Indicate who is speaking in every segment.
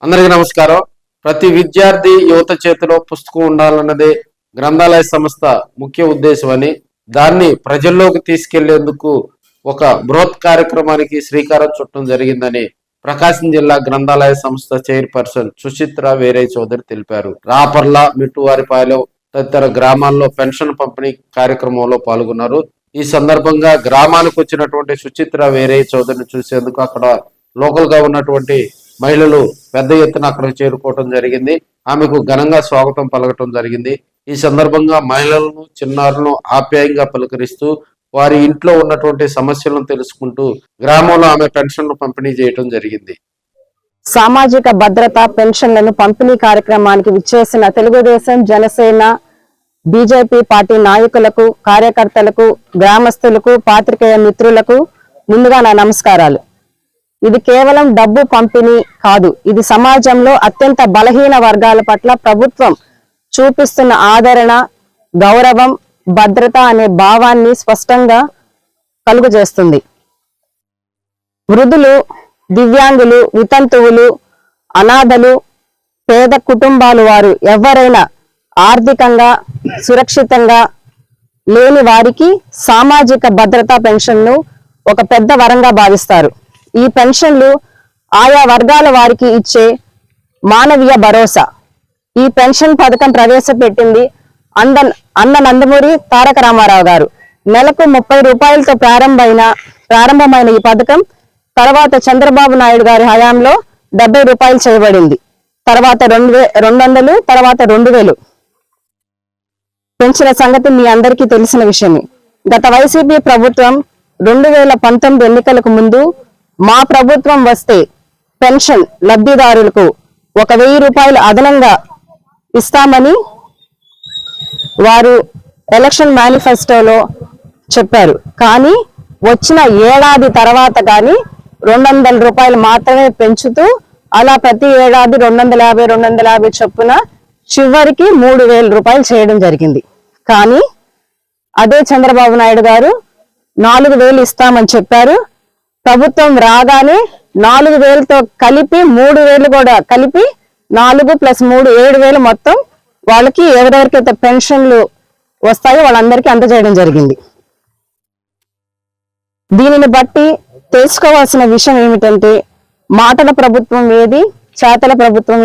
Speaker 1: అందరికీ నమస్కారం. ప్రతి విద్యార్థి యువత చేతిలో పుస్తకం ఉండాలన్నదే గ్రంథాలయ సంస్థ ముఖ్య ఉద్దేశం అని, దాన్ని ప్రజల్లోకి తీసుకెళ్లేందుకు ఒక బృహత్ కార్యక్రమానికి శ్రీకారం చుట్టడం జరిగిందని ప్రకాశం జిల్లా గ్రంథాలయ సంస్థ చైర్పర్సన్ సుచిత్ర వీరయ్య చౌదరి తెలిపారు. రాపర్ల, మిట్టువారిపాలెం తదితర గ్రామాల్లో పెన్షన్ పంపిణీ కార్యక్రమంలో పాల్గొన్నారు. ఈ సందర్భంగా గ్రామానికి వచ్చినటువంటి సుచిత్ర వీరయ్య చౌదరిని చూసేందుకు అక్కడ లోకల్ గా ఉన్నటువంటి మహిళలు పెద్ద ఎత్తున అక్కడికి చేరుకోవటం జరిగింది. ఆమెకు ఘనంగా స్వాగతం పలకటం జరిగింది. ఈ సందర్భంగా మహిళలను, చిన్నారులను ఆప్యాయంగా పలకరిస్తూ వారి ఇంట్లో ఉన్నటువంటి సమస్యలను తెలుసుకుంటూ గ్రామంలో ఆమె పెన్షన్లు పంపిణీ చేయటం జరిగింది.
Speaker 2: సామాజిక భద్రత పెన్షన్లను పంపిణీ కార్యక్రమానికి విచ్చేసిన తెలుగుదేశం, జనసేన, బీజేపీ పార్టీ నాయకులకు, కార్యకర్తలకు, గ్రామస్తులకు, పాత్రికేయ మిత్రులకు ముందుగా నా నమస్కారాలు. ఇది కేవలం డబ్బు పంపిణీ కాదు, ఇది సమాజంలో అత్యంత బలహీన వర్గాల పట్ల ప్రభుత్వం చూపిస్తున్న ఆదరణ, గౌరవం, భద్రత అనే భావాన్ని స్పష్టంగా కలుగజేస్తుంది. వృద్ధులు, దివ్యాంగులు, వితంతువులు, అనాథలు, పేద కుటుంబాలు వారు ఎవరైనా ఆర్థికంగా సురక్షితంగా లేని వారికి సామాజిక భద్రతా పెన్షన్ను ఒక పెద్ద వరంగా భావిస్తారు. ఈ పెన్షన్లు ఆయా వర్గాల వారికి ఇచ్చే మానవీయ భరోసా. ఈ పెన్షన్ పథకం ప్రవేశపెట్టింది అన్న నందమూరి తారక రామారావు గారు. నెలకు 30 రూపాయలతో ప్రారంభమైన ఈ పథకం తర్వాత చంద్రబాబు నాయుడు గారి హయాంలో 70 రూపాయలు చేయబడింది. తర్వాత 200, తర్వాత 2000 పెంచిన సంగతి మీ అందరికీ తెలిసిన విషయమే. గత వైసీపీ ప్రభుత్వం 2019 ఎన్నికలకు ముందు మా ప్రభుత్వం వస్తే పెన్షన్ లబ్ధిదారులకు 1000 రూపాయలు అదనంగా ఇస్తామని వారు ఎలక్షన్ మేనిఫెస్టోలో చెప్పారు. కానీ వచ్చిన ఏడాది తర్వాత కానీ 200 రూపాయలు మాత్రమే పెంచుతూ అలా ప్రతి ఏడాది 250 చొప్పున చివరికి 3000 రూపాయలు చేయడం జరిగింది. కానీ అదే చంద్రబాబు నాయుడు గారు 4000 ఇస్తామని చెప్పారు. ప్రభుత్వం రాగానే 4000తో కలిపి 3000 కూడా కలిపి 4 + 3 7000 మొత్తం వాళ్ళకి ఎవరెవరికైతే పెన్షన్లు వస్తాయో వాళ్ళందరికీ అందజేయడం జరిగింది. దీనిని బట్టి తెలుసుకోవాల్సిన విషయం ఏమిటంటే మాటల ప్రభుత్వం ఏది, చేతల ప్రభుత్వం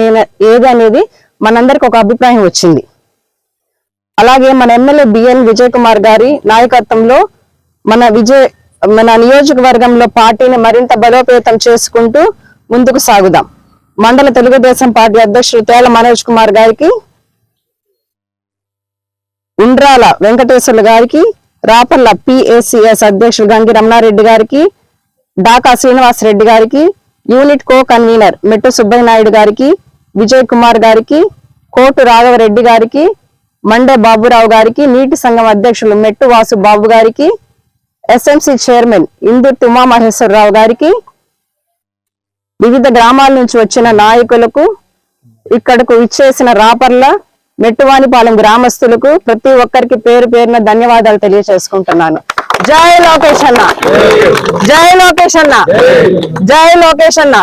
Speaker 2: ఏది అనేది మనందరికి ఒక అభిప్రాయం వచ్చింది. అలాగే మన ఎమ్మెల్యే బిఎన్ విజయ్ కుమార్ గారి నాయకత్వంలో మన నియోజకవర్గంలో పార్టీని మరింత బలోపేతం చేసుకుంటూ ముందుకు సాగుదాం. మండల తెలుగుదేశం పార్టీ అధ్యక్షుడు తేళ్ల మనోజ్ కుమార్ గారికి, ఉండ్రాల వెంకటేశ్వర్లు గారికి, రాపర్ల పిఏసిఎస్ అధ్యక్షుడు గంగి రమణారెడ్డి గారికి, డాకా శ్రీనివాసరెడ్డి గారికి, యూనిట్ కో కన్వీనర్ మెట్టు సుబ్బయ్య నాయుడు గారికి, విజయ్ కుమార్ గారికి, కోటు రాఘవరెడ్డి గారికి, మండే బాబురావు గారికి, నీటి సంఘం అధ్యక్షులు మెట్టు వాసు బాబు గారికి, ఎస్ఎంసి చైర్మన్ ఇందుర్తి ఉమామహేశ్వరరావు గారికి, వివిధ గ్రామాల నుంచి వచ్చిన నాయకులకు, ఇక్కడకు ఇచ్చేసిన రాపర్ల, మెట్టువానిపాలెం గ్రామస్తులకు ప్రతి ఒక్కరికి పేరు పేరున ధన్యవాదాలు తెలియజేసుకుంటున్నాను. జై లోకేష్ అన్న, జై లోకేష్ అన్న, జై లోకేష్ అన్న.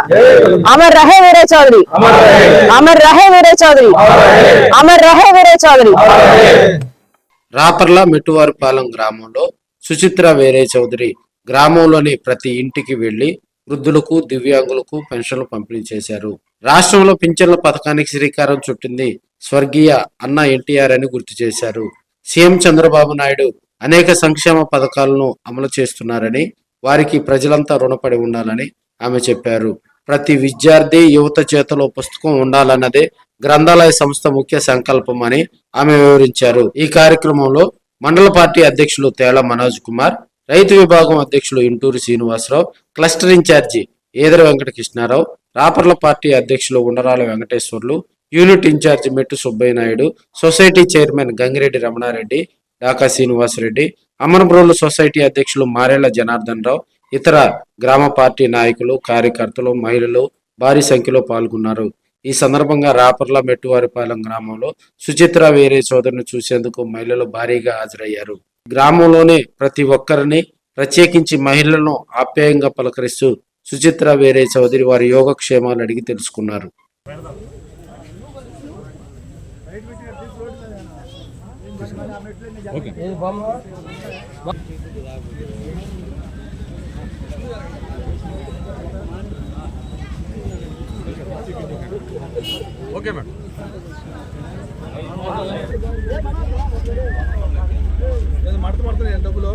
Speaker 2: అమర్ రహే వీరే చౌదరి, అమర్ రహే వీరే చౌదరి, అమర్ రహే వీరే చౌదరి.
Speaker 1: రాపర్ల మిట్టువారిపాలెం గ్రామంలో సుచిత్ర వీరయ్య చౌదరి గ్రామంలోని ప్రతి ఇంటికి వెళ్లి వృద్ధులకు, దివ్యాంగులకు పెన్షన్లు పంపిణీ చేశారు. రాష్ట్రంలో పింఛన్ల పథకానికి శ్రీకారం చుట్టింది స్వర్గీయ అన్న ఎన్టీఆర్ అని గుర్తు చేశారు. సీఎం చంద్రబాబు నాయుడు అనేక సంక్షేమ పథకాలను అమలు చేస్తున్నారని, వారికి ప్రజలంతా రుణపడి ఉండాలని ఆమె చెప్పారు. ప్రతి విద్యార్థి యువత చేతిలో పుస్తకం ఉండాలన్నదే గ్రంథాలయ సంస్థ ముఖ్య సంకల్పం అని ఆమె వివరించారు. ఈ కార్యక్రమంలో మండల పార్టీ అధ్యక్షులు తేళ్ల మనోజ్ కుమార్, రైతు విభాగం అధ్యక్షులు Inturi Srinivasarao, cluster incharge Edara Venkatakrishnarao, Raparla party అధ్యక్షులు Undarala Venkateswarlu, unit incharge Mettu Subbaiah Naidu, society chairman Gangireddy Ramanareddy, Daka Srinivasareddy, Amarabrolu society అధ్యక్షులు మారేళ్ల జనార్దన్ రావు, ఇతర గ్రామ పార్టీ నాయకులు, కార్యకర్తలు, మహిళలు భారీ సంఖ్యలో పాల్గొన్నారు. ఈ సందర్భంగా రాపర్ల మెట్టువారిపాలెం గ్రామంలో సుచిత్ర వీరయ్య చౌదరిని చూసేందుకు మహిళలు భారీగా హాజరయ్యారు. గ్రామంలోని ప్రతి ఒక్కరిని, ప్రత్యేకించి మహిళలను ఆప్యాయంగా పలకరిస్తూ సుచిత్ర వీరయ్య చౌదరి వారి యోగక్షేమాలు అడిగి తెలుసుకున్నారు.
Speaker 3: Okay madam. ಮಾಡ್ತಾರೆ ಡಬ್ಬುಲು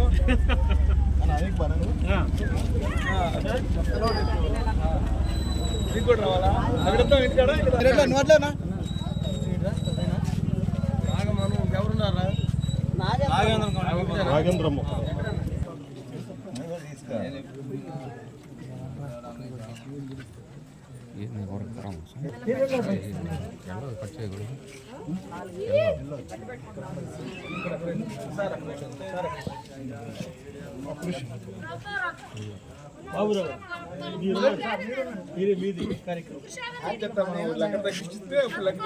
Speaker 3: కూడా రావాలా అక్కడ ఇంటికాడ నోట్లేనా నాగమను ఎవరున్నారా నాగేంద్రమ్మ బాబురావు మీది కార్యక్రమం లెక్క తగ్గిస్తే లెక్క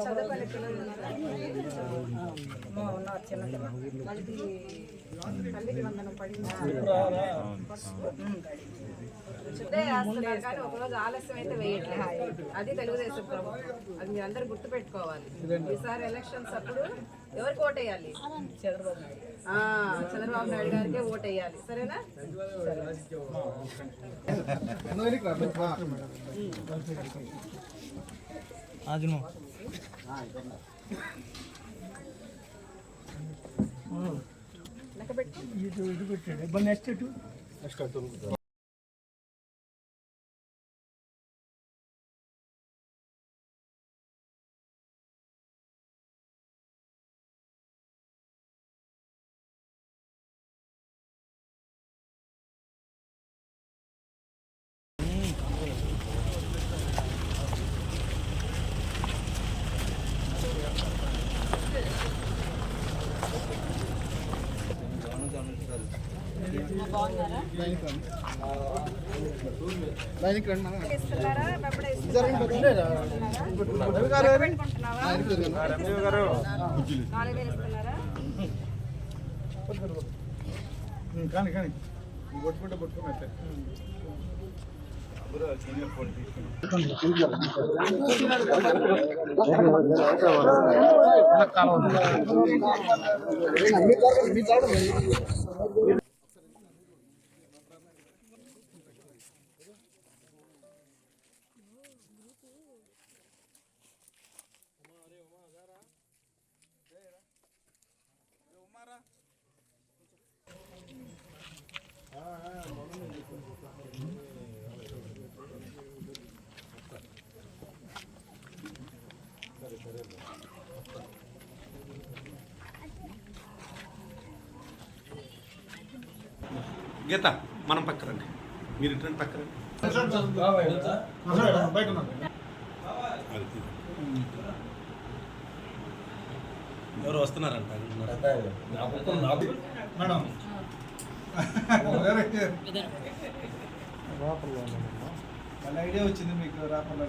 Speaker 4: చదువుకునే పిల్లలు ఉన్నారు చిన్న తల్లికి వందనం పడింది వేస్తున్నారు కానీ ఒకరోజు ఆలస్యం అయితే వేయట్లేదు. అది తెలుగుదేశం ప్రభుత్వం. అది మీరు అందరూ గుర్తు పెట్టుకోవాలి. ఈసారి ఎలక్షన్స్ అప్పుడు ఎవరికి ఓటు వేయాలి? చంద్రబాబు నాయుడు గారికే ఓటు వేయాలి. సరేనా? లెక్క పెట్టు. నెక్స్ట్
Speaker 3: కానీ కొట్టుకుంటే కొట్టుకున్నట్టే
Speaker 5: గీత మనం పక్కరండి, మీరు ఇటు పక్కరండి. ఎవరు వస్తున్నారంట
Speaker 3: మేడం ఐడియా వచ్చింది మీకు రాపర్ల